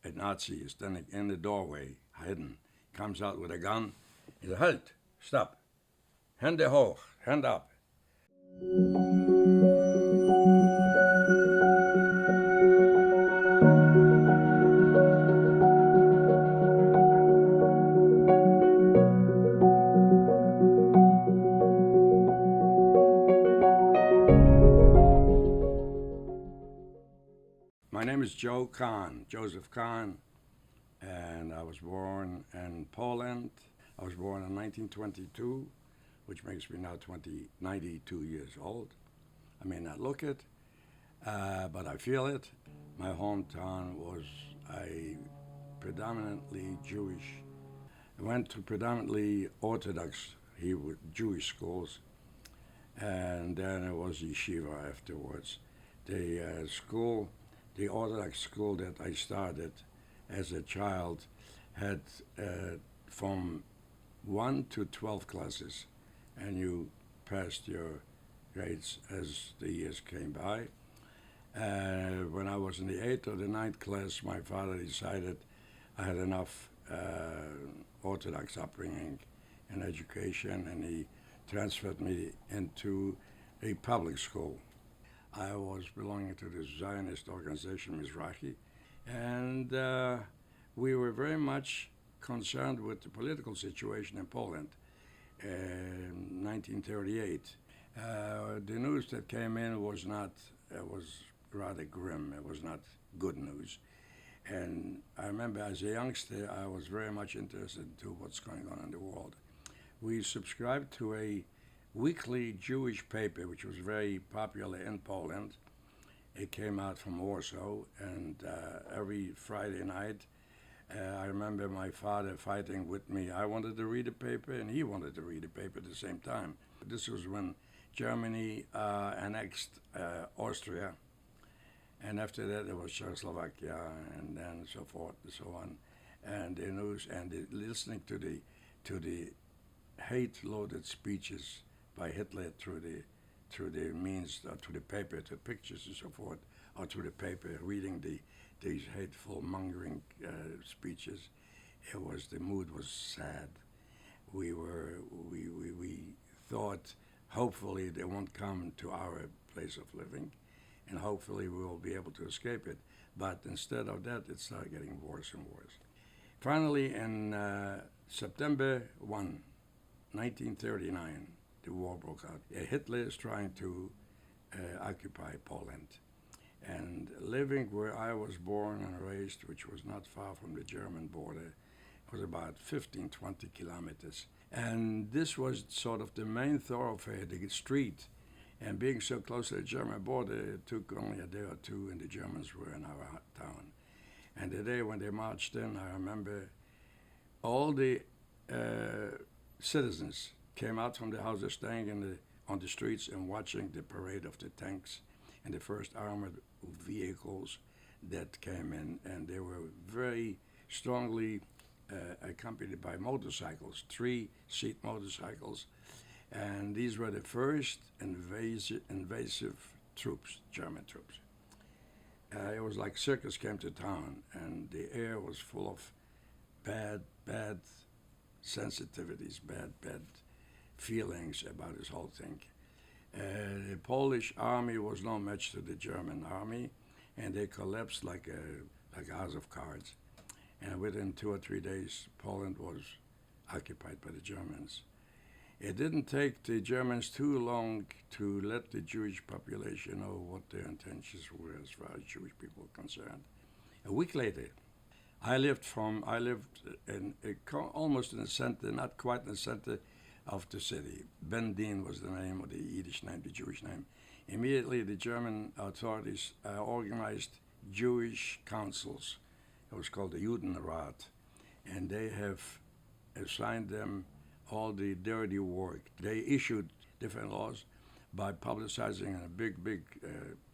a Nazi is standing in the doorway, hidden, comes out with a gun. He said, "Halt, stop, Hände hoch, hand up." My name is Kahn, Joseph Kahn, and I was born in Poland. I was born in 1922, which makes me now 92 years old. I may not look it, but I feel it. My hometown was a predominantly Jewish. I went to predominantly Orthodox Jewish schools, and then it was yeshiva afterwards. The school, the Orthodox school that I started as a child, had from 1 to 12 classes, and you passed your grades as the years came by. When I was in the 8th or the 9th class, my father decided I had enough Orthodox upbringing and education, and he transferred me into a public school. I was belonging to the Zionist organization Mizrahi, and we were very much concerned with the political situation in Poland in 1938. The news that came in was rather grim. It was not good news. And I remember as a youngster, I was very much interested in what's going on in the world. We subscribed to a weekly Jewish paper, which was very popular in Poland. It came out from Warsaw, and every Friday night, I remember my father fighting with me. I wanted to read the paper, and he wanted to read the paper at the same time. This was when Germany annexed Austria, and after that it was Czechoslovakia, and then so forth and so on. And the news and listening to the hate-loaded speeches by Hitler through the means, to the paper, to pictures and so forth, or through the paper, reading these hateful, mongering speeches. The mood was sad. We thought, hopefully they won't come to our place of living, and hopefully we will be able to escape it. But instead of that, it started getting worse and worse. Finally, in September 1, 1939, the war broke out. Hitler is trying to occupy Poland. And living where I was born and raised, which was not far from the German border, was about 15, 20 kilometers. And this was sort of the main thoroughfare, the street. And being so close to the German border, it took only a day or two, and the Germans were in our town. And the day when they marched in, I remember all the citizens came out from the houses, staying on the streets and watching the parade of the tanks and the first armored vehicles that came in. And they were very strongly accompanied by motorcycles, 3-seat motorcycles. And these were the first invasive troops, German troops. It was like circus came to town, and the air was full of bad sensitivities, bad feelings about this whole thing. The Polish army was no match to the German army, and they collapsed like a house of cards. And within 2 or 3 days, Poland was occupied by the Germans. It didn't take the Germans too long to let the Jewish population know what their intentions were as far as Jewish people were concerned. A week later, I lived almost in the center, not quite in the center of the city. Ben Din was the name, or the Yiddish name, the Jewish name. Immediately, the German authorities organized Jewish councils. It was called the Judenrat, and they have assigned them all the dirty work. They issued different laws by publicizing in big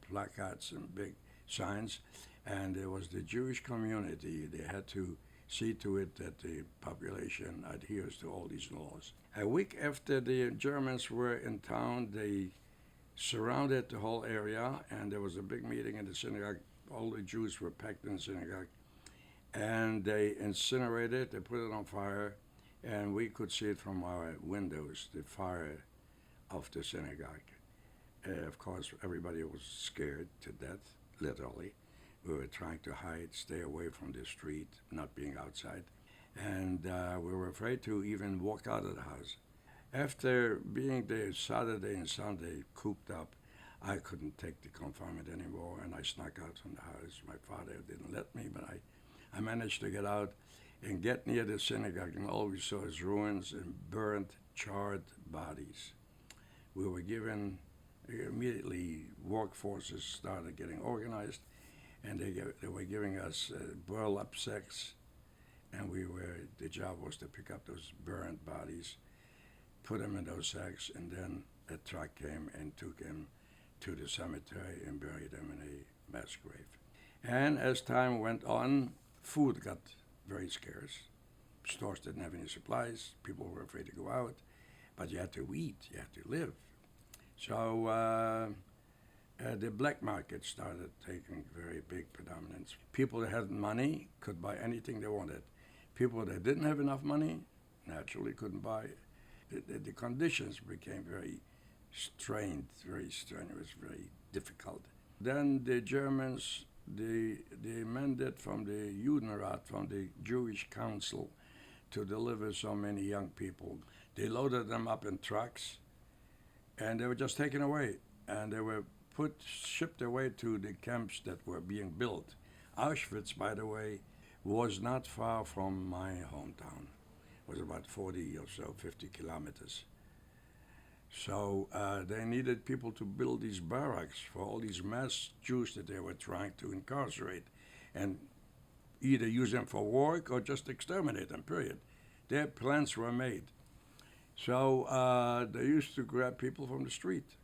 placards and big signs, and it was the Jewish community. They had to see to it that the population adheres to all these laws. A week after the Germans were in town, they surrounded the whole area, and there was a big meeting in the synagogue. All the Jews were packed in the synagogue, and they incinerated it, they put it on fire, and we could see it from our windows, the fire of the synagogue. Of course, everybody was scared to death, literally. We were trying to hide, stay away from the street, not being outside. And we were afraid to even walk out of the house. After being there Saturday and Sunday cooped up, I couldn't take the confinement anymore, and I snuck out from the house. My father didn't let me, but I managed to get out and get near the synagogue, and all we saw is ruins and burnt, charred bodies. We were given, immediately workforces started getting organized, and they were giving us burlap sacks, and the job was to pick up those burnt bodies, put them in those sacks, and then a truck came and took them to the cemetery and buried them in a mass grave. And as time went on, food got very scarce. Stores didn't have any supplies. People were afraid to go out. But you had to eat. You had to live. So the black market started taking very big predominance. People that had money could buy anything they wanted. People that didn't have enough money naturally couldn't buy. The conditions became very strained, very strenuous, very difficult. Then the Germans, the mandate from the Judenrat, from the Jewish Council, to deliver so many young people. They loaded them up in trucks, and they were just taken away, and they were shipped away to the camps that were being built. Auschwitz, by the way, was not far from my hometown. It was about 40 or so, 50 kilometers. So they needed people to build these barracks for all these mass Jews that they were trying to incarcerate and either use them for work or just exterminate them, period. Their plans were made. So they used to grab people from the street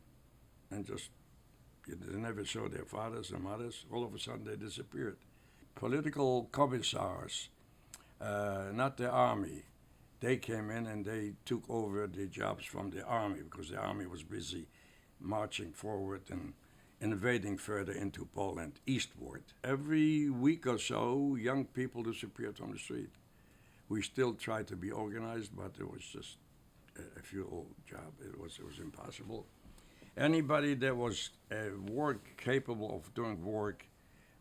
and just, they never saw their fathers and mothers. All of a sudden they disappeared. Political commissars, not the army, they came in and they took over the jobs from the army because the army was busy marching forward and invading further into Poland, eastward. Every week or so, young people disappeared from the street. We still tried to be organized, but it was just a futile job. It was impossible. Anybody that was capable of doing work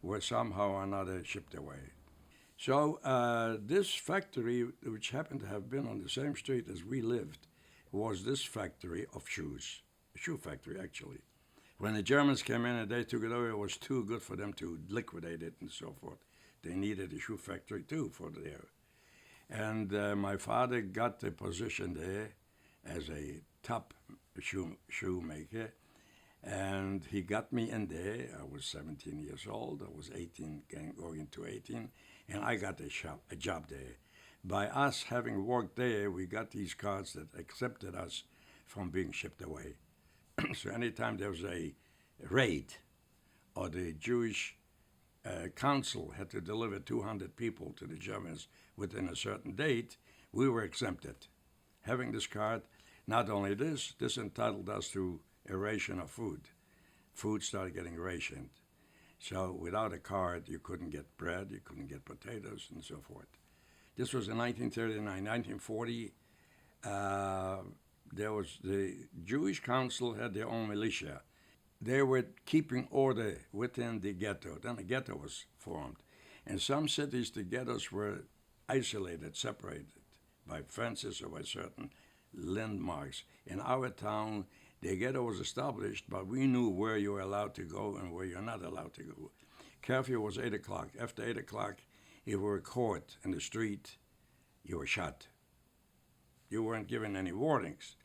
was somehow or another shipped away. So this factory, which happened to have been on the same street as we lived, was this factory of shoes, a shoe factory actually. When the Germans came in and they took it over, it was too good for them to liquidate it and so forth. They needed a shoe factory too for there. And my father got the position there as a top shoemaker, and he got me in there. I was 17 years old. I was 18, going into 18, and I got a job there. By us having worked there, we got these cards that accepted us from being shipped away. So anytime there was a raid or the Jewish council had to deliver 200 people to the Germans within a certain date, we were exempted. Having this card, not only this entitled us to a ration of food. Food started getting rationed. So without a card, you couldn't get bread, you couldn't get potatoes, and so forth. This was in 1939. 1940, there was the Jewish Council had their own militia. They were keeping order within the ghetto. Then a ghetto was formed. In some cities, the ghettos were isolated, separated by fences or by certain landmarks. In our town, the ghetto was established, but we knew where you were allowed to go and where you're not allowed to go. Curfew was 8 o'clock. After 8 o'clock, if you were caught in the street, you were shot. You weren't given any warnings.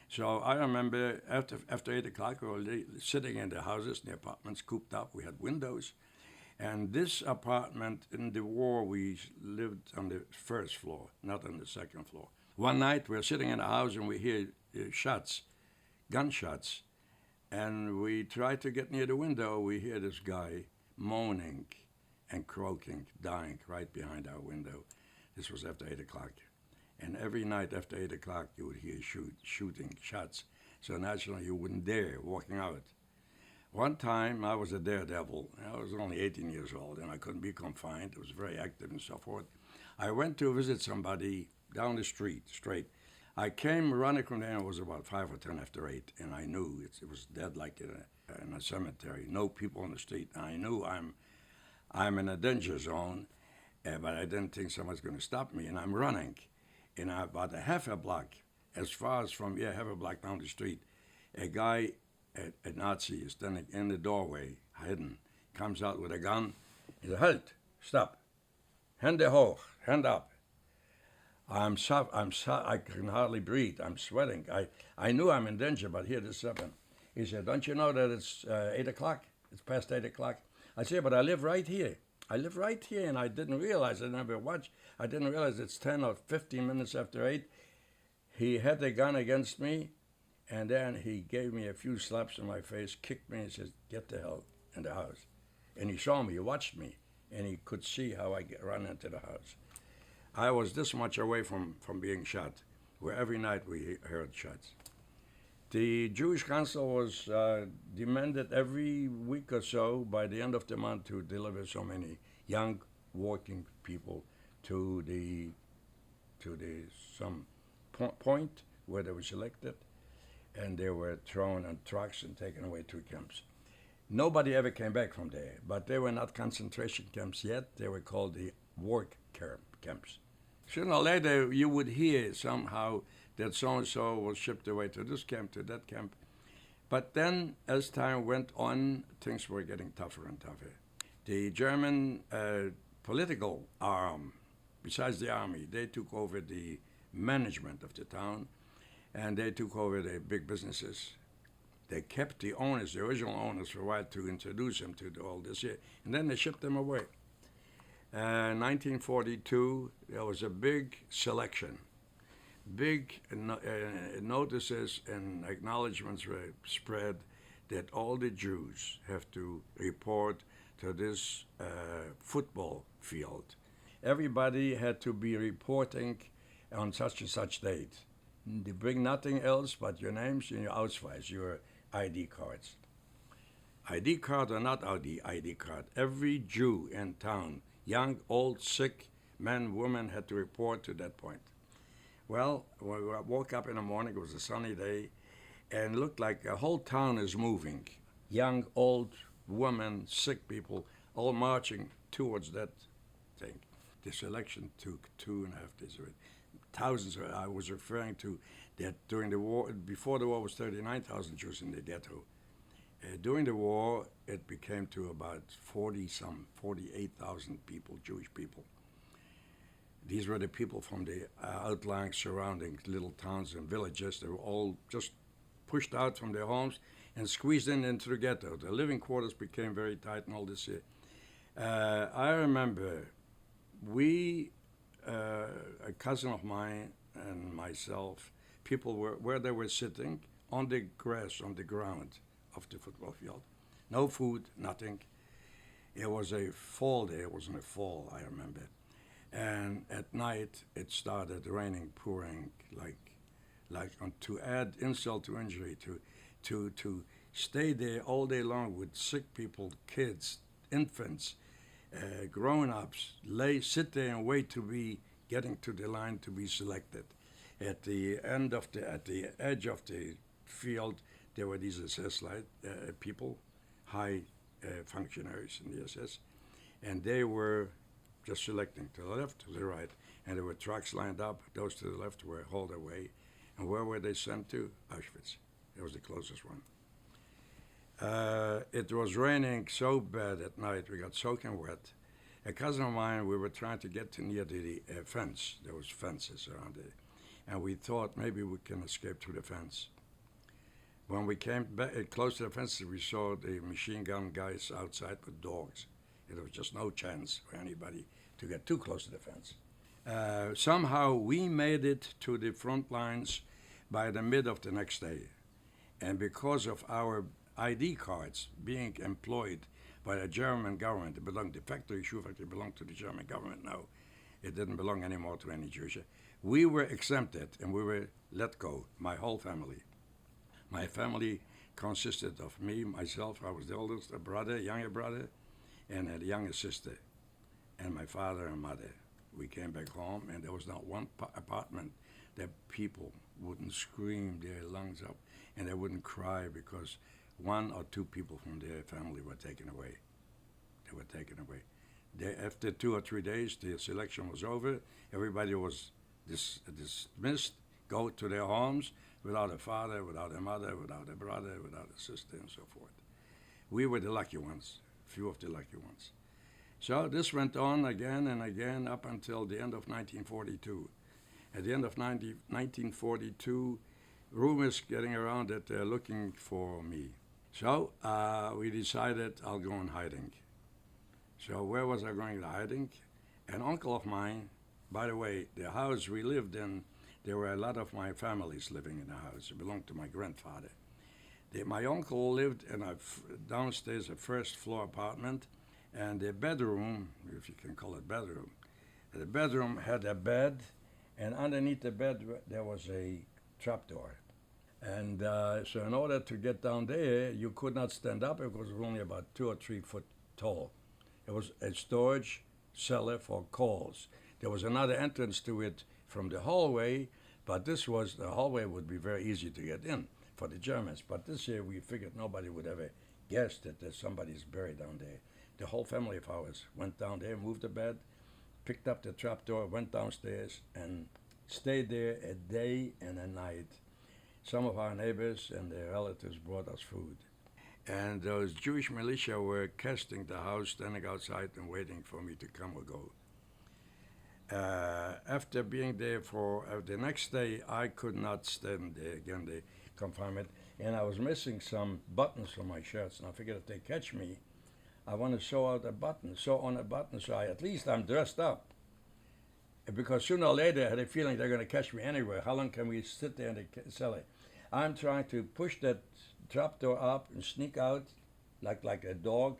So I remember after 8 o'clock, we were sitting in the houses, in the apartments, cooped up. We had windows. And this apartment, in the war, we lived on the first floor, not on the second floor. One night, we were sitting in the house and we hear shots, gunshots. And we tried to get near the window. We hear this guy moaning and croaking, dying right behind our window. This was after 8 o'clock. And every night after 8 o'clock, you would hear shooting shots. So naturally, you wouldn't dare walking out. One time I was a daredevil. I was only 18 years old and I couldn't be confined. I was very active and so forth. I went to visit somebody down the street, straight. I came running from there, and it was about 5 or 10 after 8, and I knew it was dead like in a cemetery. No people on the street. And I knew I'm in a danger zone, but I didn't think someone's going to stop me, and I'm running. And about a half a block, as far as from, half a block down the street, a guy, a Nazi, is standing in the doorway, hidden, comes out with a gun. He said, "Halt, stop. Hände hoch, hand up." I can hardly breathe. I'm sweating. I knew I'm in danger, but here this happened. He said, "Don't you know that it's 8 o'clock? It's past 8 o'clock." I said, "But I live right here. I live right here," and I didn't realize, I never watched. I didn't realize it's 10 or 15 minutes after 8. He had the gun against me, and then he gave me a few slaps in my face, kicked me, and says, "Get the hell in the house." And he saw me, he watched me, and he could see how I ran into the house. I was this much away from being shot, where every night we heard shots. The Jewish Council was demanded every week or so by the end of the month to deliver so many young working people to some point where they were selected, and they were thrown on trucks and taken away to camps. Nobody ever came back from there, but they were not concentration camps yet. They were called the work camps. Sooner or later, you would hear somehow that so-and-so was shipped away to this camp, to that camp. But then, as time went on, things were getting tougher and tougher. The German political arm, besides the army, they took over the management of the town, and they took over the big businesses. They kept the owners, the original owners, for a while to introduce them to all this here, and then they shipped them away. 1942, there was a big selection. Big notices and acknowledgments were spread that all the Jews have to report to this football field. Everybody had to be reporting on such and such date. They bring nothing else but your names and your Ausweis, your ID cards. ID card or not ID card, every Jew in town, young, old, sick, men, women, had to report to that point. Well, when we woke up in the morning, it was a sunny day, and it looked like a whole town is moving. Young, old, women, sick people, all marching towards that thing. This election took 2.5 days. Thousands, I was referring to that during the war, before the war was 39,000 Jews in the ghetto. During the war, it became to about 48,000 people, Jewish people. These were the people from the outlying surrounding little towns and villages. They were all just pushed out from their homes and squeezed into the ghetto. The living quarters became very tight and all this. I remember a cousin of mine and myself, people were where they were sitting on the grass, on the ground of the football field. No food, nothing. It was a fall day. It was in the fall, I remember. And at night, it started raining, pouring, to add insult to injury, to stay there all day long with sick people, kids, infants, grown-ups, sit there and wait to be getting to the line to be selected. At the edge of the field, there were these SS people, high functionaries in the SS, and they were just selecting to the left, to the right, and there were trucks lined up. Those to the left were hauled away. And where were they sent to? Auschwitz. That was the closest one. It was raining so bad at night, we got soaking wet. A cousin of mine, we were trying to get to near the fence. There was fences around it. And we thought maybe we can escape through the fence. When we came back close to the fence, we saw the machine gun guys outside with dogs. There was just no chance for anybody to get too close to the fence. Somehow we made it to the front lines by the mid of the next day. And because of our ID cards being employed by the German government, the shoe factory belonged to the German government now. It didn't belong anymore to any Jewish. We were exempted and we were let go, my whole family. My family consisted of me, myself. I was the oldest, a brother, younger brother, and a younger sister, and my father and mother. We came back home, and there was not one apartment that people wouldn't scream their lungs up, and they wouldn't cry because one or two people from their family were taken away. They were taken away. After 2 or 3 days, the selection was over. Everybody was dismissed, go to their homes without a father, without a mother, without a brother, without a sister, and so forth. We were the lucky ones, few of the lucky ones. So this went on again and again up until the end of 1942. At the end of 1942, rumors getting around that they're looking for me. So we decided I'll go in hiding. So where was I going to hiding? An uncle of mine, by the way, the house we lived in, there were a lot of my families living in the house. It belonged to my grandfather. My uncle lived in downstairs, a first floor apartment, and the bedroom, if you can call it bedroom, the bedroom had a bed, and underneath the bed there was a trapdoor. And so in order to get down there, you could not stand up because it was only about 2 or 3 foot tall. It was a storage cellar for coals. There was another entrance to it from the hallway, but the hallway would be very easy to get in for the Germans. But this year we figured nobody would ever guess that there's somebody's buried down there. The whole family of ours went down there, moved the bed, picked up the trapdoor, went downstairs, and stayed there a day and a night. Some of our neighbors and their relatives brought us food. And those Jewish militia were casting the house, standing outside and waiting for me to come or go. After being there for the next day, I could not stand there again, the confinement, and I was missing some buttons from my shirts, and I figured if they catch me, I want to sew out a button, so at least I'm dressed up. Because sooner or later I had a feeling they're going to catch me anywhere. How long can we sit there in the cellar? I'm trying to push that trapdoor up and sneak out like a dog,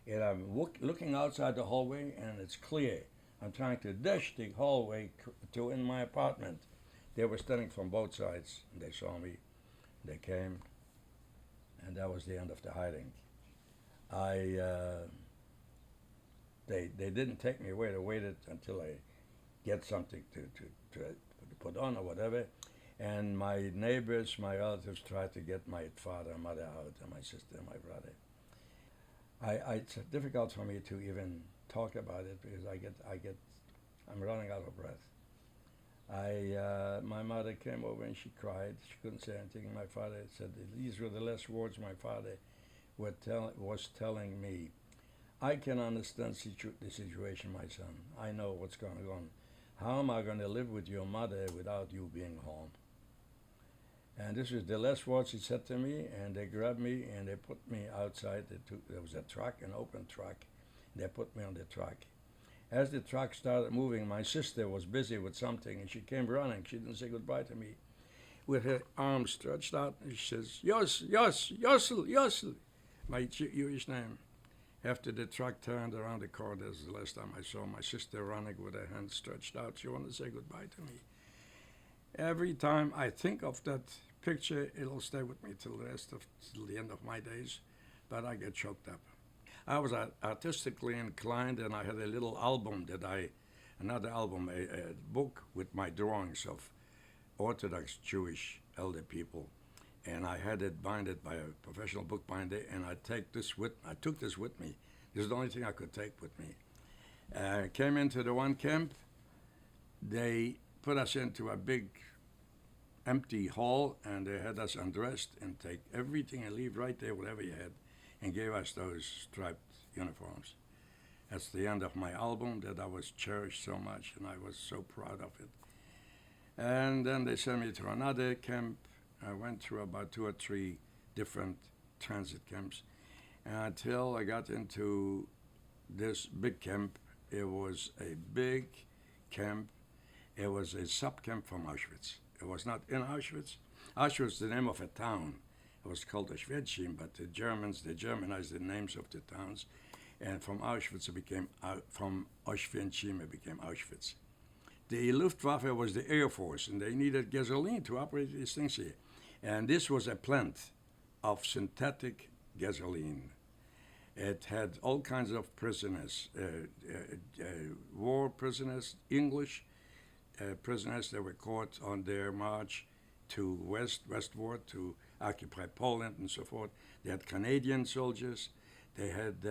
and I'm looking outside the hallway, and it's clear. I'm trying to dash the hallway to in my apartment. They were standing from both sides, and they saw me. They came, and that was the end of the hiding. They didn't take me away. They waited until I get something to put on or whatever. And my neighbors, my relatives tried to get my father and mother out, and my sister and my brother. It's difficult for me to even talk about it because I'm running out of breath. My mother came over and she cried. She couldn't say anything. My father said these were the last words my father was telling me. I can understand the situation, my son. I know what's going on. How am I going to live with your mother without you being home? And this was the last words he said to me, and they grabbed me and they put me outside. There was a truck, an open truck. They put me on the truck. As the truck started moving, my sister was busy with something, and she came running. She didn't say goodbye to me. With her arms stretched out, and she says, Yossel, my Jewish name. After the truck turned around the corner, this is the last time I saw my sister running with her hands stretched out. She wanted to say goodbye to me. Every time I think of that picture, it'll stay with me till the end of my days, but I get choked up. I was artistically inclined, and I had a little album a book with my drawings of Orthodox Jewish elder people, and I had it binded by a professional bookbinder, and I took this with me. This is the only thing I could take with me. Came into the one camp. They put us into a big empty hall, and they had us undressed and take everything and leave right there, whatever you had, and gave us those striped uniforms. That's the end of my album that I was cherished so much, and I was so proud of it. And then they sent me to another camp. I went through about 2 or 3 different transit camps until I got into this big camp. It was a big camp. It was a sub-camp from Auschwitz. It was not in Auschwitz. Auschwitz was the name of a town. It was called Auschwitz, but the Germans, they Germanized the names of the towns. And from Auschwitz, from Auschwitz, it became Auschwitz. The Luftwaffe was the Air Force, and they needed gasoline to operate these things here. And this was a plant of synthetic gasoline. It had all kinds of prisoners, war prisoners, English prisoners that were caught on their march to westward to occupy Poland and so forth. They had Canadian soldiers. They had,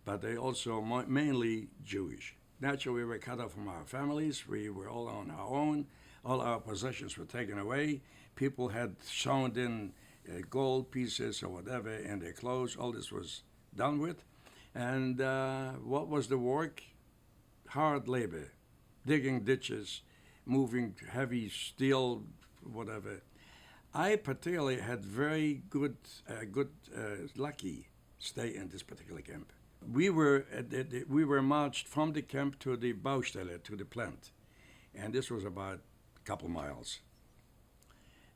but they also mainly Jewish. Naturally, we were cut off from our families. We were all on our own. All our possessions were taken away. People had sewn in gold pieces or whatever in their clothes. All this was done with. And what was the work? Hard labor, digging ditches, moving heavy steel, whatever. I particularly had very lucky stay in this particular camp. We were marched from the camp to the Baustelle, to the plant, and this was about a couple miles.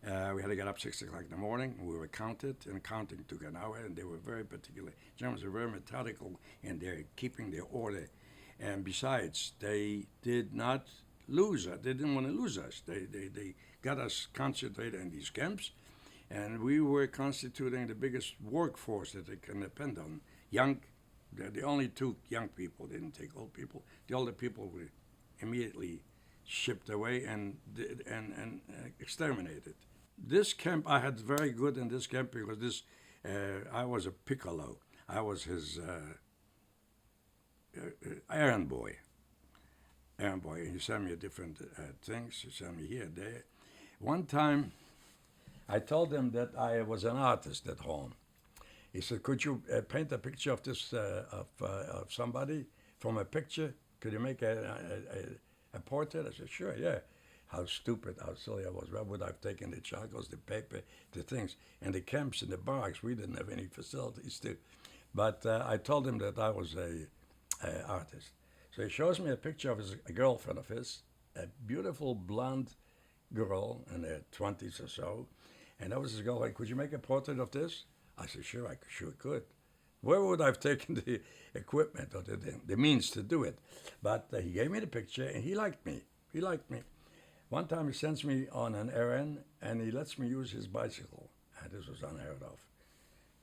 We had to get up 6 o'clock in the morning. We were counted, and counting took an hour, and they were very particular. Germans were very methodical in their keeping their order. And besides, they did not lose us. They didn't want to lose us. They got us concentrated in these camps, and we were constituting the biggest workforce that they can depend on. The only two young people, they didn't take old people. The older people were immediately shipped away and exterminated. This camp, I had very good in this camp because I was a piccolo. I was his errand boy. He sent me different things. He sent me here, there. One time, I told him that I was an artist at home. He said, "Could you paint a picture of this of somebody from a picture? Could you make a portrait?" I said, "Sure, yeah." How stupid, how silly I was. Where would I have taken the charcoals, the paper, the things? And the camps and the barracks, we didn't have any facilities to. But I told him that I was a artist. So he shows me a picture of a girlfriend of his, a beautiful blonde girl in her 20s or so. And that was his girl, like, "Could you make a portrait of this?" I said, "Sure, I sure could." Where would I have taken the equipment or the means to do it? But he gave me the picture, and he liked me. He liked me. One time he sends me on an errand, and he lets me use his bicycle. And this was unheard of.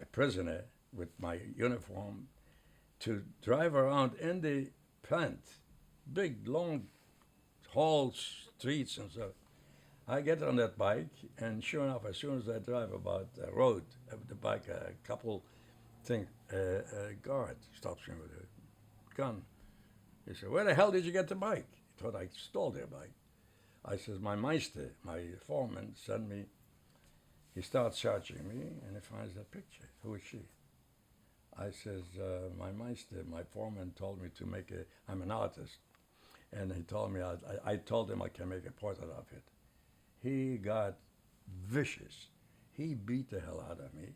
A prisoner with my uniform to drive around in the plant, big, long hall streets and so. I get on that bike, and sure enough, as soon as I drive about the road of the bike, a couple guard stops me with a gun. He said, "Where the hell did you get the bike?" He thought I stole their bike. I says, "My meister, my foreman, sent me." He starts searching me, and he finds that picture. "Who is she?" I says, "My meister, my foreman told me to make I'm an artist." And he told me, I told him I can make a portrait of it. He got vicious. He beat the hell out of me.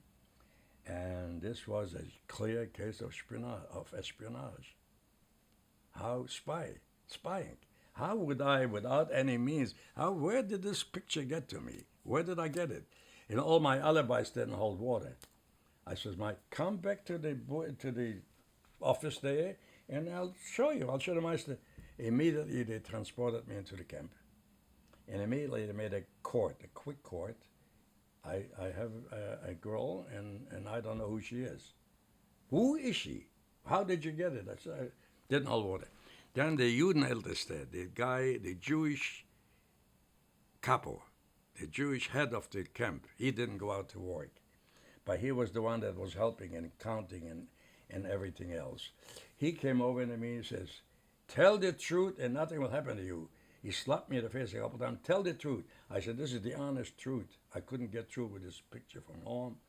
And this was a clear case of espionage. Spying. How would I, without any means, where did this picture get to me? Where did I get it? And all my alibis didn't hold water. I says, "Come back to the office there, and I'll show you. I'll show the meister." Immediately, they transported me into the camp. And immediately, they made a quick court. I have a girl, and I don't know who she is. "Who is she? How did you get it?" I said, "I didn't hold water." Then the Judenälteste, the Jewish capo, the Jewish head of the camp, he didn't go out to work. But he was the one that was helping and counting and everything else. He came over to me and says, "Tell the truth and nothing will happen to you." He slapped me in the face a couple times. "Tell the truth." I said, "This is the honest truth. I couldn't get through with this picture from home."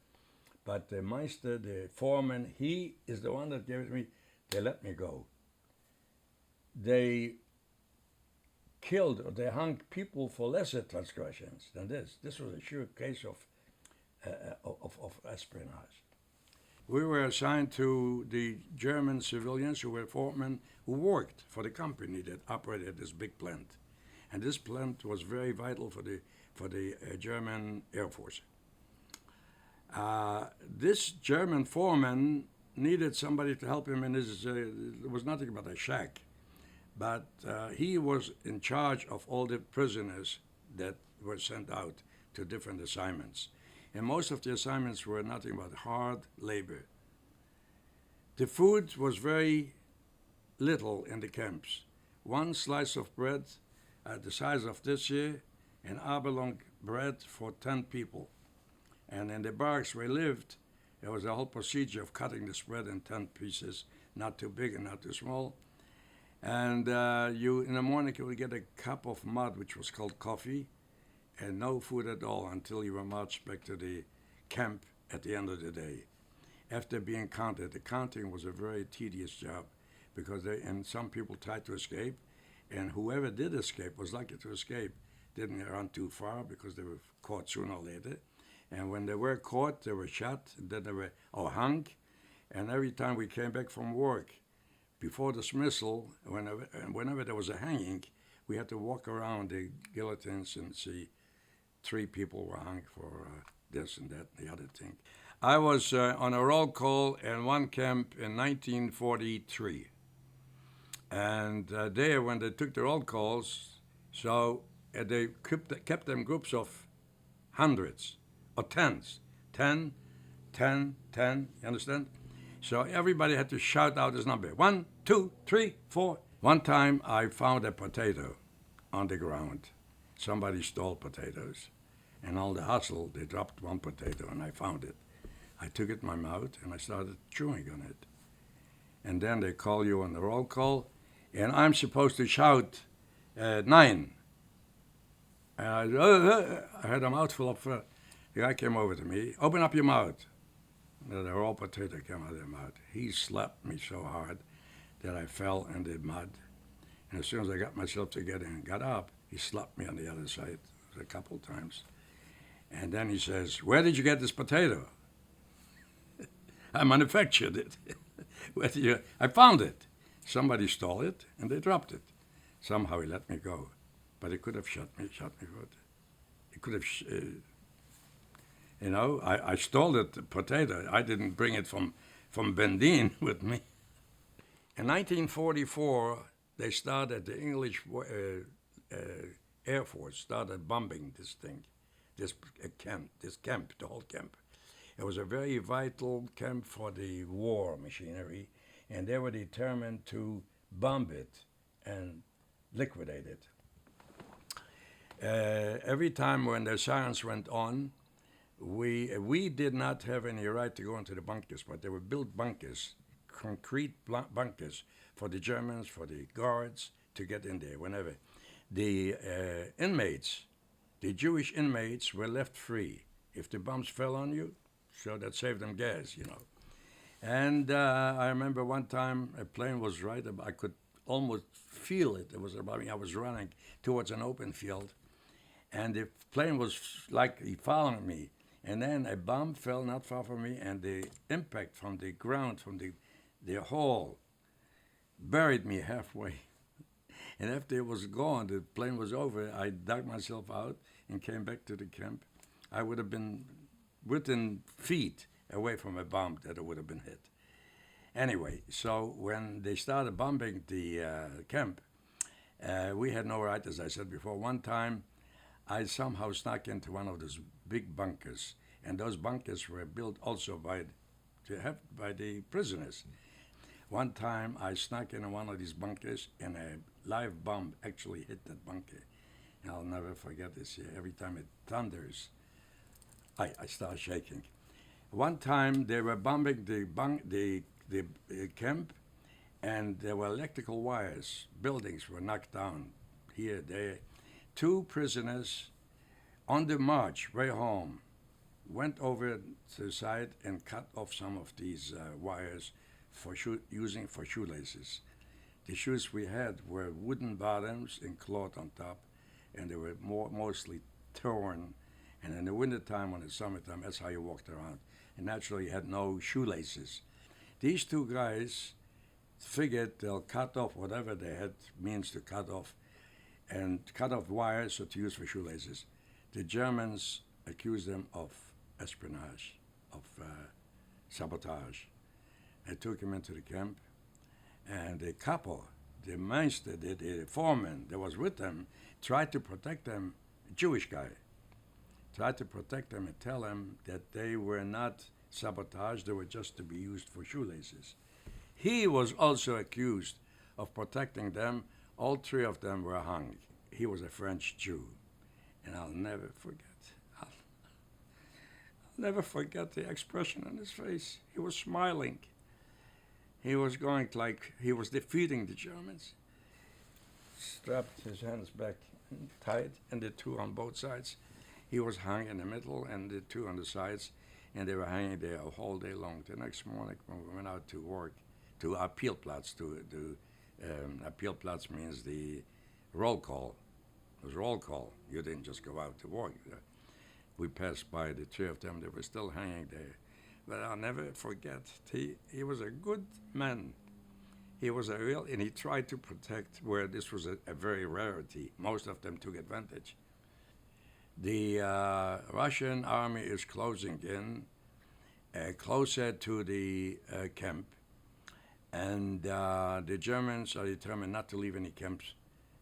But the meister, the foreman, he is the one that gave it to me. They let me go. They hung people for lesser transgressions than this. This was a sure case of espionage. We were assigned to the German civilians who were foremen who worked for the company that operated this big plant. And this plant was very vital for the German Air Force. This German foreman needed somebody to help him in his, it was nothing but a shack. But he was in charge of all the prisoners that were sent out to different assignments. and most of the assignments were nothing but hard labor. The food was very little in the camps. One slice of bread the size of this here, an hour-long bread for 10 people. And in the barracks we lived, there was a whole procedure of cutting this bread in 10 pieces, not too big and not too small. And you, in the morning, you would get a cup of mud, which was called coffee, and no food at all until you were marched back to the camp at the end of the day. After being counted, the counting was a very tedious job because and some people tried to escape, and whoever did escape was lucky to escape. Didn't run too far because they were caught sooner or later. And when they were caught, they were shot, and then they were hung. And every time we came back from work, before dismissal, whenever there was a hanging, we had to walk around the guillotines and see 3 people were hung for this and that and the other thing. I was on a roll call in one camp in 1943. And there, when they took the roll calls, so they kept them groups of hundreds or tens. 10, 10, 10, you understand? So everybody had to shout out his number. 1, 2, 3, 4. One time I found a potato on the ground. Somebody stole potatoes. And all the hustle, they dropped one potato, and I found it. I took it in my mouth, and I started chewing on it. And then they call you on the roll call, and I'm supposed to shout 9. And I had a mouthful of the guy came over to me, open up your mouth. And the raw potato came out of their mouth. He slapped me so hard that I fell in the mud. And as soon as I got myself together and got up, he slapped me on the other side a couple times. And then he says, where did you get this potato? I manufactured it. Where did you? I found it. Somebody stole it, and they dropped it. Somehow he let me go. But he could have shot me good. He could have, I stole the potato. I didn't bring it from Bendine with me. In 1944, they started, the English Air Force started bombing this thing, this camp, the whole camp. It was a very vital camp for the war machinery, and they were determined to bomb it and liquidate it. Every time when the sirens went on, we did not have any right to go into the bunkers, but they were built bunkers, concrete bunkers for the Germans, for the guards to get in there whenever. The inmates, the Jewish inmates, were left free. If the bombs fell on you, so that saved them gas, And I remember one time a plane was right about, I could almost feel it. It was about me. I was running towards an open field, and the plane was like he followed me. And then a bomb fell not far from me, and the impact from the ground, from the hall, buried me halfway. And after it was gone, the plane was over, I dug myself out and came back to the camp. I would have been within feet away from a bomb that it would have been hit. Anyway, so when they started bombing the camp, we had no right, as I said before. One time, I somehow snuck into one of those big bunkers, and those bunkers were built also by the prisoners. One time, I snuck into one of these bunkers, and a live bomb actually hit that bunker. And I'll never forget this. Every time it thunders, I start shaking. One time, they were bombing the camp, and there were electrical wires. Buildings were knocked down here, there. 2 prisoners on the march way home went over to the side and cut off some of these wires using for shoelaces. The shoes we had were wooden bottoms and cloth on top, and they were mostly torn. And in the wintertime, when it's summertime, that's how you walked around. And naturally, you had no shoelaces. These 2 guys figured they'll cut off whatever they had means to cut off, and cut off wires to use for shoelaces. The Germans accused them of espionage, of sabotage. They took him into the camp, and the couple, the master, the foreman that was with them, tried to protect them, a Jewish guy. tried to protect them and tell them that they were not sabotaged, they were just to be used for shoelaces. He was also accused of protecting them. All three of them were hung. He was a French Jew. And I'll never forget the expression on his face. He was smiling. He was going like he was defeating the Germans. Strapped his hands back tight, and the two on both sides. He was hung in the middle, and the two on the sides, and they were hanging there a whole day long. The next morning, when we went out to work, to Appealplatz, Appealplatz means the roll call. It was roll call. You didn't just go out to work. We passed by the three of them. They were still hanging there. But I'll never forget. He was a good man. He was a real, and he tried to protect where this was a very rarity. Most of them took advantage. The Russian army is closing in, closer to the camp, and the Germans are determined not to leave any camps,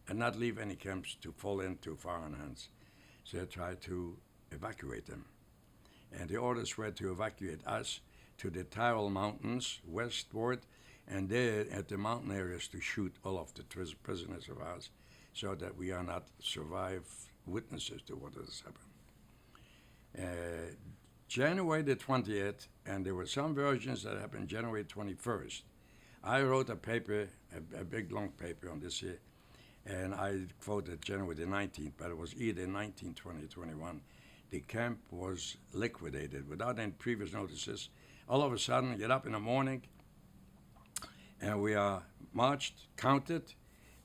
and not leave any camps to fall into foreign hands. So they tried to evacuate them. And the orders were to evacuate us to the Tyrol Mountains westward, and there at the mountain areas to shoot all of the prisoners of ours, so that we are not survived witnesses to what has happened. January the 20th, and there were some versions that happened January 21st. I wrote a paper, a big long paper on this here, and I quoted January the 19th, but it was either 19, 20, 21. The camp was liquidated without any previous notices. All of a sudden, get up in the morning, and we are marched, counted,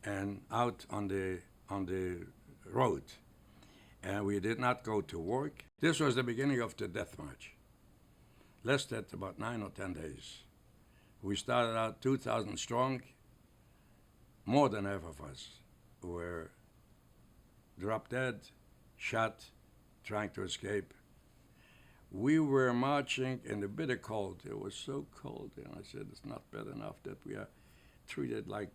and out on the road. And we did not go to work. This was the beginning of the death march. Lasted about 9 or 10 days. We started out 2,000 strong. More than half of us were dropped dead, shot, trying to escape. We were marching in the bitter cold. It was so cold, and I said, it's not bad enough that we are treated like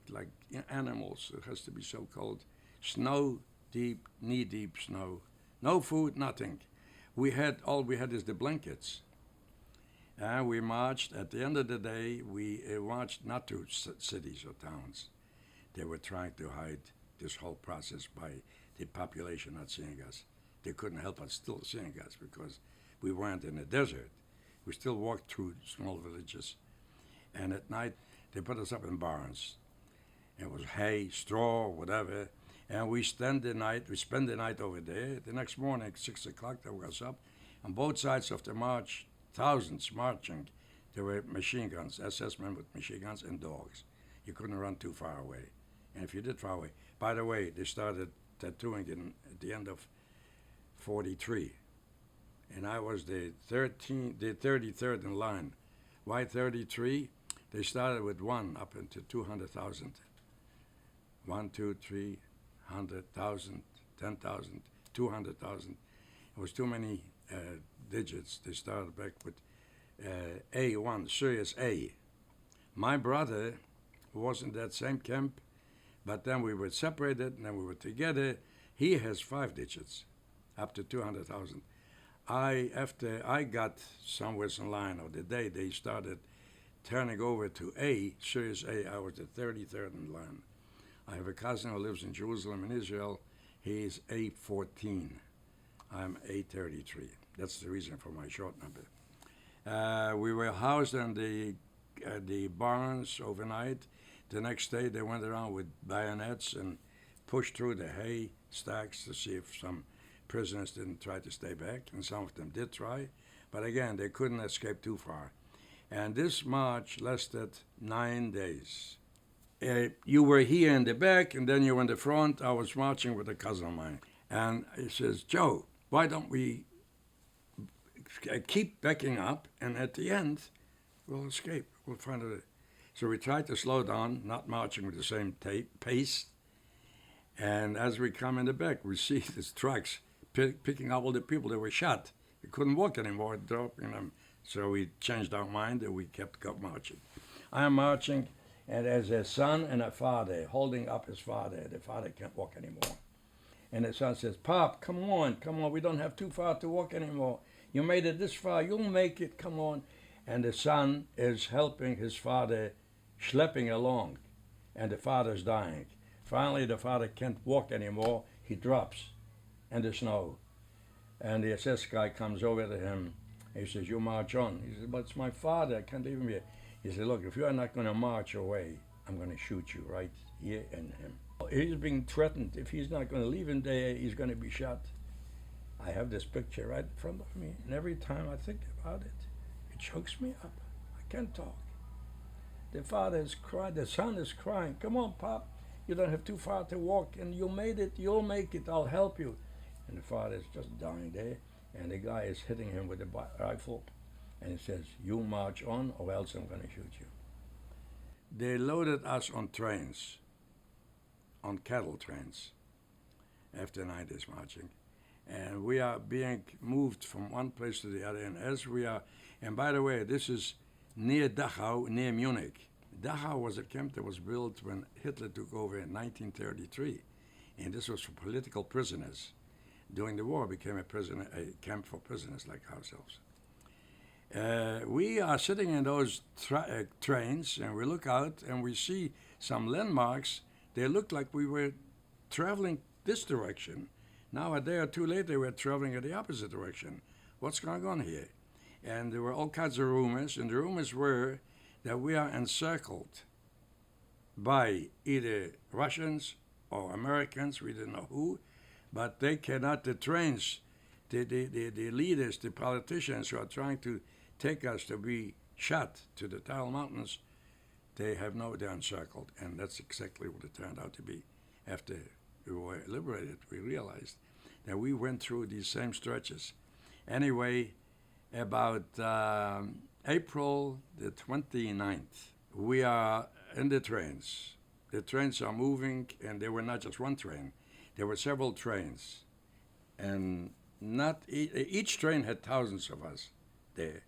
animals. It has to be so cold. Snow deep, knee-deep snow. No food, nothing. All we had is the blankets. And we marched. At the end of the day, we marched not to cities or towns. They were trying to hide this whole process by the population not seeing us. They couldn't help us still seeing us because we weren't in the desert. We still walked through small villages. And at night, they put us up in barns. It was hay, straw, whatever. And we spend the night over there. The next morning, 6 o'clock, they woke us up. On both sides of the march, thousands marching. There were machine guns, SS men with machine guns, and dogs. You couldn't run too far away. And if you did far away, by the way, they started tattooing at the end of 43. And I was the 33rd in line. Why 33? They started with 1 up into 200,000. 1, 2, 3, 100,000, 10,000, 200,000. It was too many digits. They started back with A1, Serious A. My brother was in that same camp, but then we were separated, and then we were together. He has 5 digits, up to 200,000. After I got somewhere in line, or the day they started turning over to A, Serious A, I was the 33rd in line. I have a cousin who lives in Jerusalem in Israel. He's A14. I'm A33. That's the reason for my short number. We were housed in the barns overnight. The next day they went around with bayonets and pushed through the hay stacks to see if some prisoners didn't try to stay back, and some of them did try. But again, they couldn't escape too far. And this march lasted 9 days. You were here in the back, and then you were in the front. I was marching with a cousin of mine. And he says, Joe, why don't we keep backing up, and at the end, we'll escape. We'll find it. So we tried to slow down, not marching with the same pace. And as we come in the back, we see these trucks picking up all the people that were shot. We couldn't walk anymore, dropping them. So we changed our mind, and we kept marching. I am marching, and there's a son and a father holding up his father. The father can't walk anymore. And the son says, Pop, come on, come on. We don't have too far to walk anymore. You made it this far. You'll make it. Come on. And the son is helping his father, schlepping along. And the father's dying. Finally, the father can't walk anymore. He drops in the snow. And the SS guy comes over to him. He says, you march on. He says, but it's my father. I can't leave him here. He said, look, if you're not going to march away, I'm going to shoot you right here in him. He's being threatened. If he's not going to leave him there, he's going to be shot. I have this picture right in front of me, and every time I think about it, it chokes me up. I can't talk. The father is crying. The son is crying. Come on, Pop. You don't have too far to walk, and you made it. You'll make it. I'll help you. And the father is just dying there, and the guy is hitting him with a rifle, and he says, you march on, or else I'm going to shoot you. They loaded us on trains, on cattle trains, after 9 days marching. And we are being moved from one place to the other. And as we are, and by the way, this is near Dachau, near Munich. Dachau was a camp that was built when Hitler took over in 1933. And this was for political prisoners. During the war, it became a camp for prisoners like ourselves. We are sitting in those trains, and we look out, and we see some landmarks. They look like we were traveling this direction. Now, a day or two later, we're traveling in the opposite direction. What's going on here? And there were all kinds of rumors, and the rumors were that we are encircled by either Russians or Americans, we didn't know who, but they cannot, the trains, the leaders, the politicians who are trying to take us to be shot to the Tile Mountains, they're encircled, and that's exactly what it turned out to be. After we were liberated, we realized that we went through these same stretches. Anyway, about April the 29th, we are in the trains. The trains are moving, and there were not just one train. There were several trains, and not each train had thousands of us there,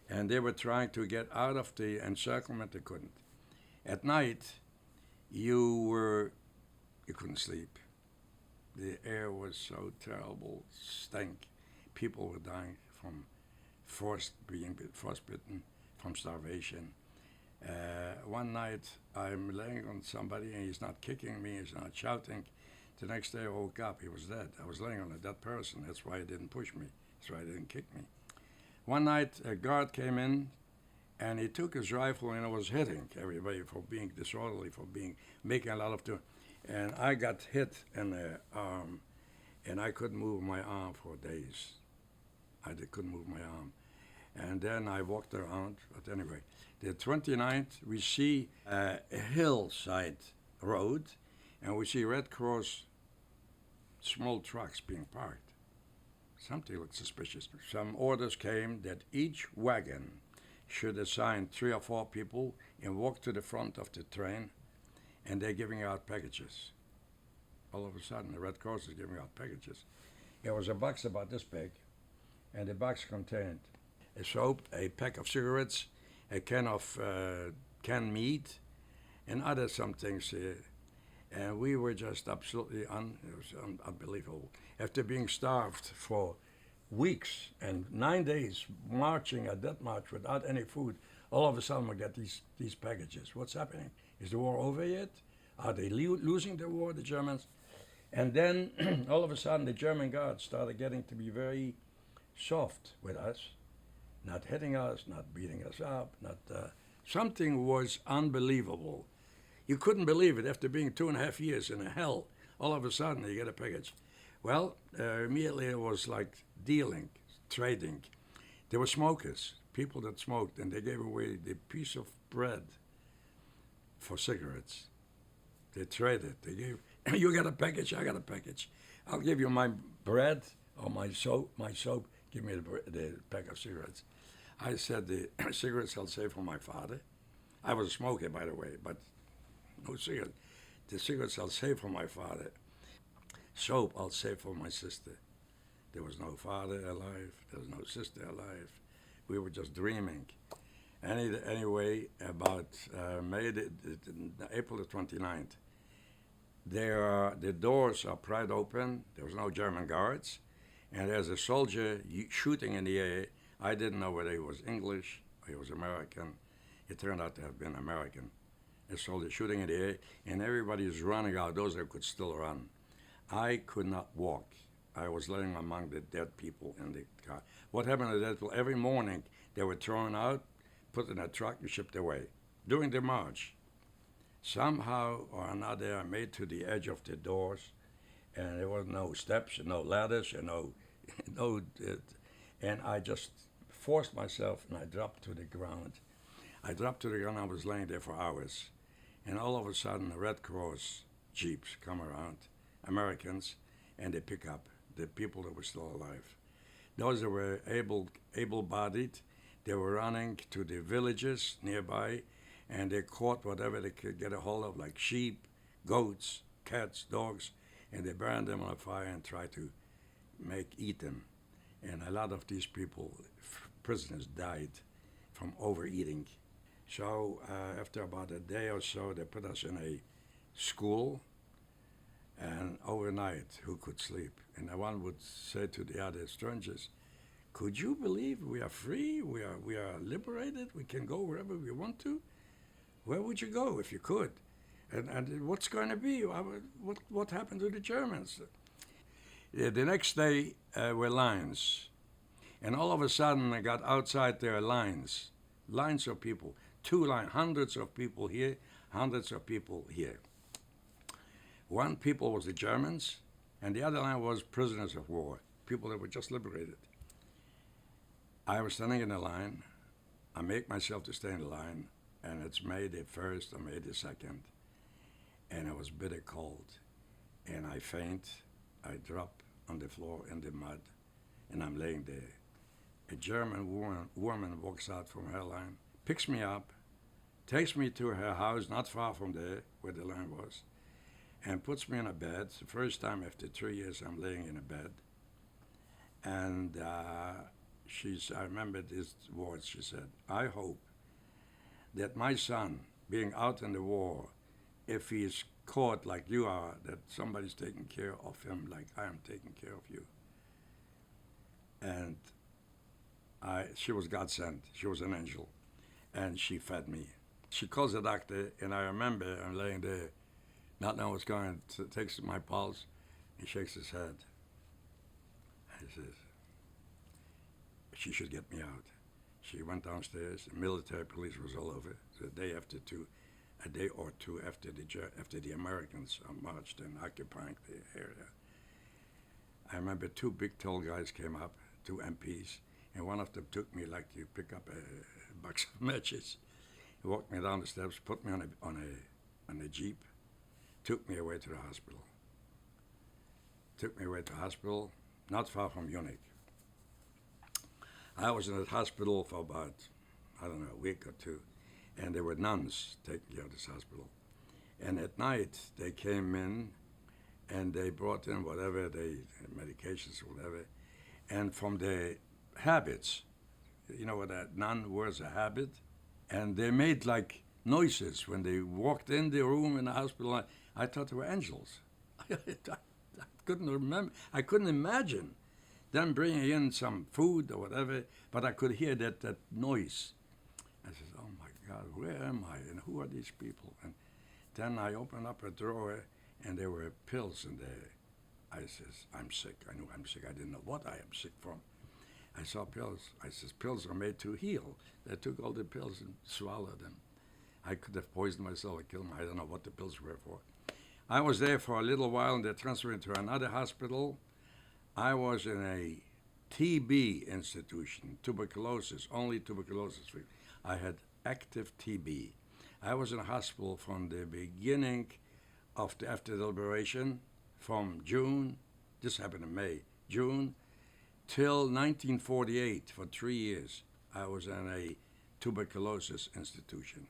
and they were trying to get out of the encirclement. They couldn't. At night, you couldn't sleep. The air was so terrible, stank. People were dying from frostbitten, from starvation. One night, I'm laying on somebody, and he's not kicking me, he's not shouting. The next day I woke up, he was dead. I was laying on a dead person. That's why he didn't push me. That's why he didn't kick me. One night, a guard came in, and he took his rifle and was hitting everybody for being disorderly, for making a lot of doing. And I got hit in the arm, and I couldn't move my arm for days. Couldn't move my arm. And then I walked around, but anyway. The 29th, we see a hillside road, and we see Red Cross small trucks being parked. Something looked suspicious. Some orders came that each wagon should assign 3 or 4 people and walk to the front of the train, and they're giving out packages. All of a sudden, the Red Cross is giving out packages. There was a box about this big, and the box contained a soap, a pack of cigarettes, a can of canned meat, and other some things. And we were just absolutely it was unbelievable. After being starved for weeks and 9 days, marching a death march without any food, all of a sudden we get these packages. What's happening? Is the war over yet? Are they losing the war, the Germans? And then all of a sudden the German guards started getting to be very soft with us, not hitting us, not beating us up, something was unbelievable. You couldn't believe it. After being 2.5 years in a hell, all of a sudden you get a package. Well, immediately it was like dealing, trading. There were smokers, people that smoked, and they gave away the piece of bread for cigarettes. They traded. They gave, you got a package, I got a package. I'll give you my bread or my soap. Give me the pack of cigarettes. I said the cigarettes I'll save for my father. I was a smoker, by the way, but no cigarette. The cigarettes I'll save for my father. Soap I'll save for my sister. There was no father alive. There was no sister alive. We were just dreaming. Anyway, about April the 29th, The doors are pried open. There was no German guards. And there's a soldier shooting in the air. I didn't know whether he was English or he was American. It turned out to have been American. A soldier shooting in the air, and everybody is running out. Those that could still run. I could not walk. I was laying among the dead people in the car. What happened to the dead people? Every morning they were thrown out, put in a truck, and shipped away. During the march, somehow or another, I made to the edge of the doors, and there was no steps, and no ladders, and and I just forced myself, and I dropped to the ground. I dropped to the ground. I was laying there for hours, and all of a sudden, the Red Cross jeeps come around, Americans, and they pick up the people that were still alive. Those that were able-bodied, they were running to the villages nearby, and they caught whatever they could get a hold of, like sheep, goats, cats, dogs, and they burned them on a fire and tried to eat them. And a lot of these people, prisoners, died from overeating. So after about a day or so, they put us in a school, and overnight, who could sleep? And one would say to the other strangers, "Could you believe we are free? We are liberated. We can go wherever we want to. Where would you go if you could? And what's going to be? What happened to the Germans?" The next day were lines, and all of a sudden I got outside there lines of people, hundreds of people here, hundreds of people here. One people was the Germans, and the other line was prisoners of war, people that were just liberated. I was standing in the line. I make myself to stay in the line, and it's May the 1st or May the 2nd, and it was bitter cold, and I faint. I drop on the floor in the mud, and I'm laying there. A German woman walks out from her line, picks me up, takes me to her house not far from there where the line was, and puts me in a bed. It's the first time after 3 years I'm laying in a bed. And I remember these words she said, "I hope that my son, being out in the war, if he is caught like you are, that somebody's taking care of him like I am taking care of you." And she was God sent. She was an angel. And she fed me. She calls the doctor, and I remember I'm laying there, not knowing what's going on, takes my pulse, he shakes his head. He says, she should get me out. She went downstairs, the military police was all over. A day or two after the Americans marched and occupied the area. I remember two big tall guys came up, two MPs, and one of them took me like you pick up a box of matches. He walked me down the steps, put me on a jeep, took me away to the hospital. Took me away to the hospital, not far from Munich. I was in the hospital for about, a week or two, and there were nuns taking care of this hospital. And at night, they came in, and they brought in whatever, medications or whatever, and from their habits, you know what a nun wears a habit? And they made like noises when they walked in the room in the hospital. I thought they were angels. I couldn't remember. I couldn't imagine them bringing in some food or whatever, but I could hear that noise. I said, "Oh my God, where am I? And who are these people?" And then I opened up a drawer, and there were pills in there. I says, "I'm sick." I knew I'm sick. I didn't know what I am sick from. I saw pills. I says, "Pills are made to heal." They took all the pills and swallowed them. I could have poisoned myself or killed myself. I don't know what the pills were for. I was there for a little while, and they transferred me to another hospital. I was in a TB institution, tuberculosis, only tuberculosis. I had active TB. I was in a hospital from the beginning of after the liberation, from June, this happened in May, June, till 1948, for 3 years. I was in a tuberculosis institution.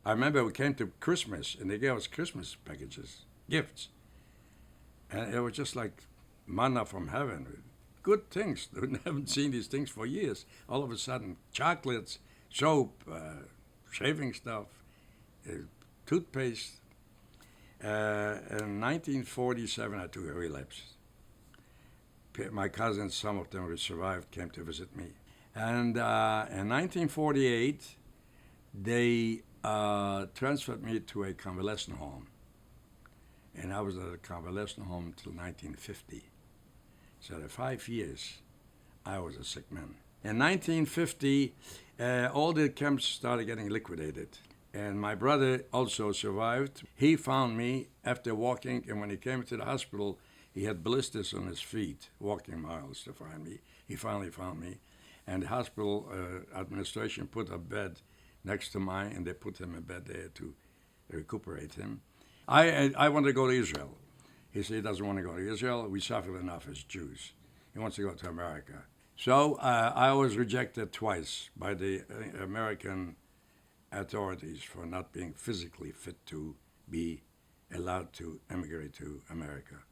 I remember we came to Christmas, and they gave us Christmas packages, gifts. And it was just like manna from heaven. Good things. We haven't seen these things for years. All of a sudden, chocolates, soap, shaving stuff, toothpaste. In 1947, I took a relapse. My cousins, some of them who survived, came to visit me. And in 1948, they transferred me to a convalescent home. And I was at a convalescent home until 1950. So for 5 years, I was a sick man. In 1950, all the camps started getting liquidated. And my brother also survived. He found me after walking, and when he came to the hospital, he had blisters on his feet, walking miles to find me. He finally found me. And the hospital administration put a bed next to mine, and they put him in bed there to recuperate him. I wanted to go to Israel. He said he doesn't want to go to Israel. We suffered enough as Jews. He wants to go to America. So I was rejected twice by the American authorities for not being physically fit to be allowed to emigrate to America.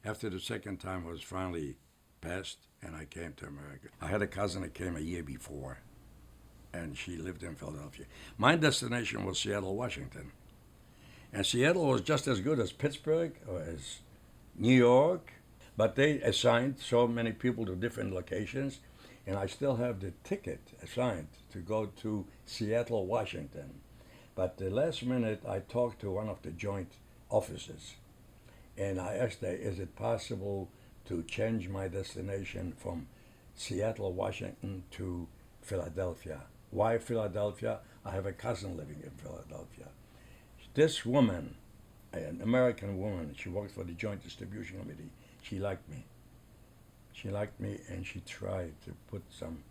After the second time was finally passed, and I came to America. I had a cousin that came a year before, and she lived in Philadelphia. My destination was Seattle, Washington. And Seattle was just as good as Pittsburgh or as New York, but they assigned so many people to different locations, and I still have the ticket assigned to go to Seattle, Washington. But the last minute, I talked to one of the joint officers, and I asked her, is it possible to change my destination from Seattle, Washington to Philadelphia? Why Philadelphia? I have a cousin living in Philadelphia. This woman, an American woman, she worked for the Joint Distribution Committee. She liked me. She liked me, and she tried to put some,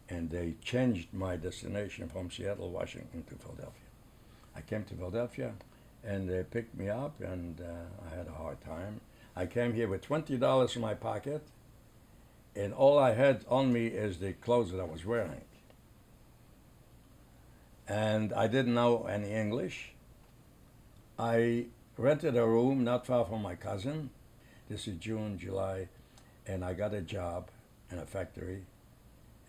and they changed my destination from Seattle, Washington to Philadelphia. I came to Philadelphia, and they picked me up, and I had a hard time. I came here with $20 in my pocket, and all I had on me is the clothes that I was wearing. And I didn't know any English. I rented a room not far from my cousin. This is June, July, and I got a job in a factory.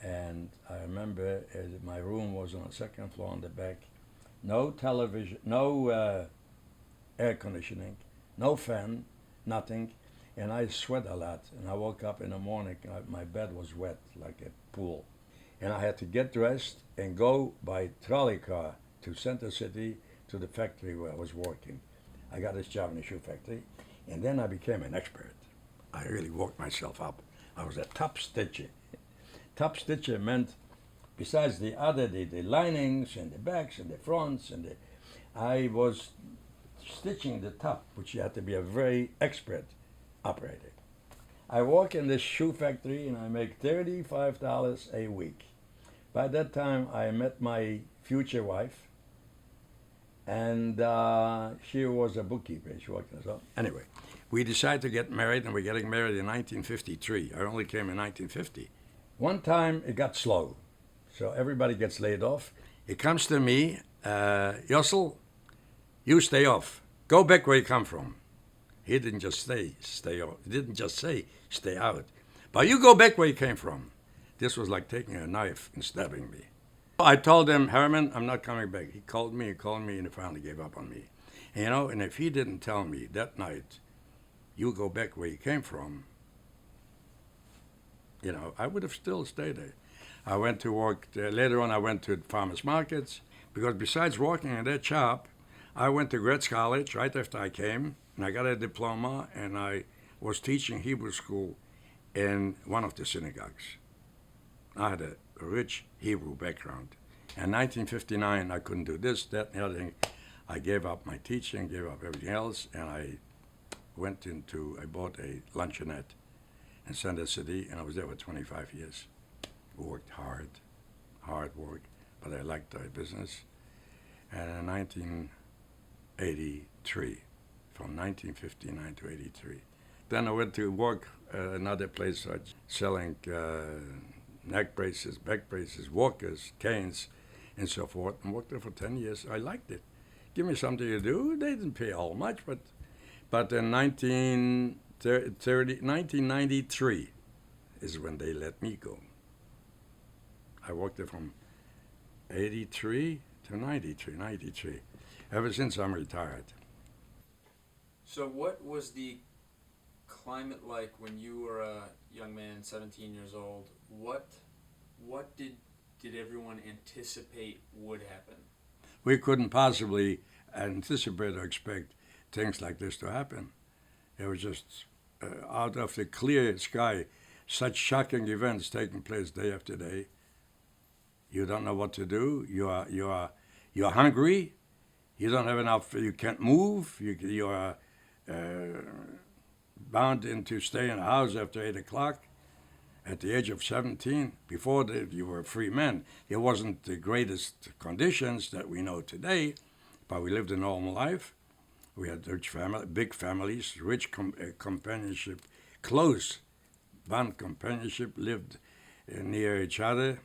And I remember my room was on the second floor on the back. No television, no air conditioning, no fan, nothing. And I sweat a lot. And I woke up in the morning, my bed was wet like a pool. And I had to get dressed and go by trolley car to Center City to the factory where I was working. I got this job in the shoe factory, and then I became an expert. I really worked myself up. I was a top stitcher. Top stitcher meant, besides the linings and the backs and the fronts, I was stitching the top, which you had to be a very expert operator. I work in this shoe factory, and I make $35 a week. By that time, I met my future wife, and she was a bookkeeper. She worked as well. Anyway, we decided to get married, and we're getting married in 1953. I only came in 1950. One time, it got slow, so everybody gets laid off. It comes to me, Yossel, you stay off. Go back where you come from. He didn't just stay off. He didn't just say, stay out. But you go back where you came from. This was like taking a knife and stabbing me. I told him, Herman, I'm not coming back. He called me, and he finally gave up on me. And if he didn't tell me that night, you go back where you came from, I would have still stayed there. I went to work, later on I went to farmers markets, because besides working in that shop, I went to Gretz College right after I came, and I got a diploma, and I was teaching Hebrew school in one of the synagogues. I had a rich Hebrew background. In 1959, I couldn't do this, that, and the other thing. I gave up my teaching, gave up everything else, and I bought a luncheonette in Center City, and I was there for 25 years. Worked hard work, but I liked the business. And in 1983, from 1959 to 83, then I went to work at another place selling neck braces, back braces, walkers, canes, and so forth, and worked there for 10 years. I liked it. Give me something to do. They didn't pay all much, but in 1993 is when they let me go. I worked there from 83 to 93, ever since I'm retired. So what was the climate like when you were a young man, 17 years old? What did everyone anticipate would happen? We couldn't possibly anticipate or expect things like this to happen. It was just out of the clear sky, such shocking events taking place day after day. You don't know what to do. You're hungry. You don't have enough. You can't move. You are uh, bound into stay in a house after 8 o'clock. At the age of 17, before that you were a free man. It wasn't the greatest conditions that we know today, but we lived a normal life. We had rich family, big families, rich companionship, close bond companionship, lived near each other,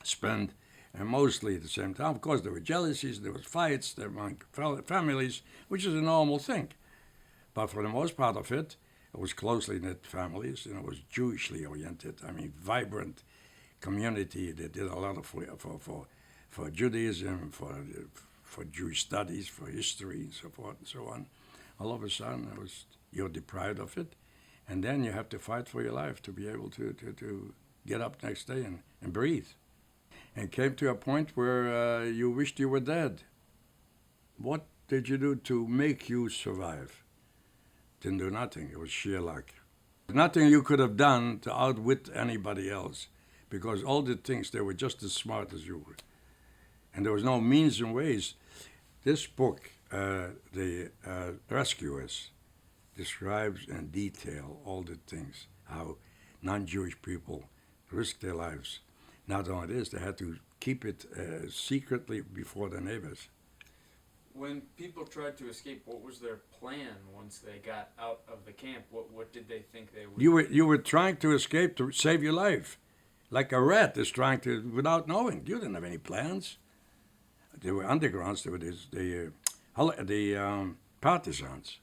spent mostly at the same time. Of course, there were jealousies, there was fights among families, which is a normal thing. But for the most part of it, it was closely knit families, and it was Jewishly oriented. I mean, vibrant community that did a lot of for Judaism, for Jewish studies, for history, and so forth and so on. All of a sudden, you're deprived of it, and then you have to fight for your life to be able to get up next day and breathe. And came to a point where you wished you were dead. What did you do to make you survive? Didn't do nothing. It was sheer luck. Nothing you could have done to outwit anybody else, because all the things, they were just as smart as you were. And there was no means and ways. This book, The Rescuers, describes in detail all the things, how non-Jewish people risked their lives. Not only this, they had to keep it secretly before their neighbors. When people tried to escape, what was their plan once they got out of the camp? What did they think they would You were trying to escape to save your life, like a rat is trying to, without knowing. You didn't have any plans. There were undergrounds. There were the partisans.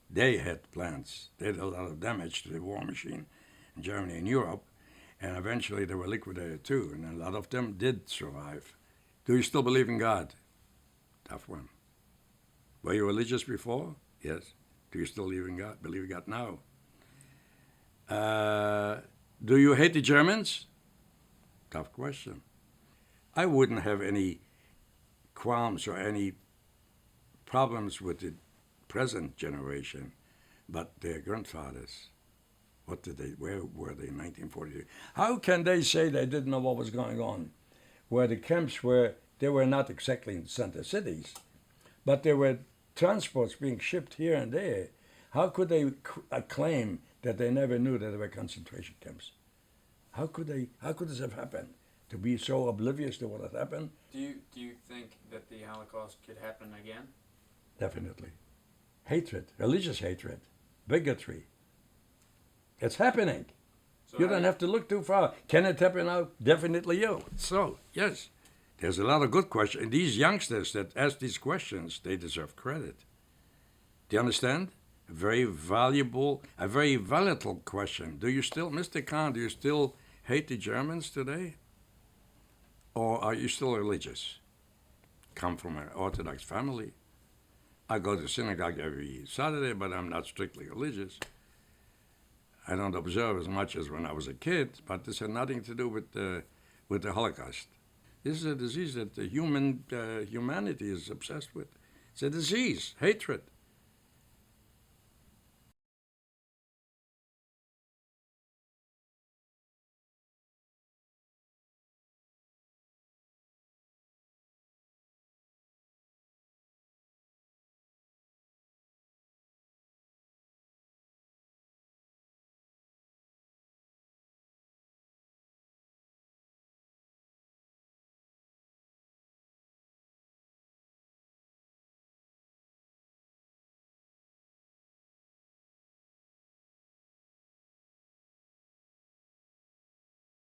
They had plans. They did a lot of damage to the war machine in Germany and Europe, and eventually they were liquidated too. And a lot of them did survive. Do you still believe in God? Tough one. Were you religious before? Yes. Do you still believe in God? Believe in God now? Do you hate the Germans? Tough question. I wouldn't have any qualms or any problems with the present generation, but their grandfathers. Where were they in 1943? How can they say they didn't know what was going on? Where the camps were, they were not exactly in center cities, but there were transports being shipped here and there. How could they claim that they never knew that there were concentration camps? How could this have happened? To be so oblivious to what had happened? Do you think that the Holocaust could happen again? Definitely. Hatred, religious hatred, bigotry. It's happening. So You don't have to look too far. Can it happen now? Definitely you. So, yes. There's a lot of good questions. These youngsters that ask these questions, they deserve credit. Do you understand? A very valuable, a very volatile question. Do you still, Mr. Kahn, do you still hate the Germans today? Or are you still religious? Come from an Orthodox family. I go to synagogue every Saturday, but I'm not strictly religious. I don't observe as much as when I was a kid, but this had nothing to do with the Holocaust. This is a disease that humanity is obsessed with. It's a disease, hatred.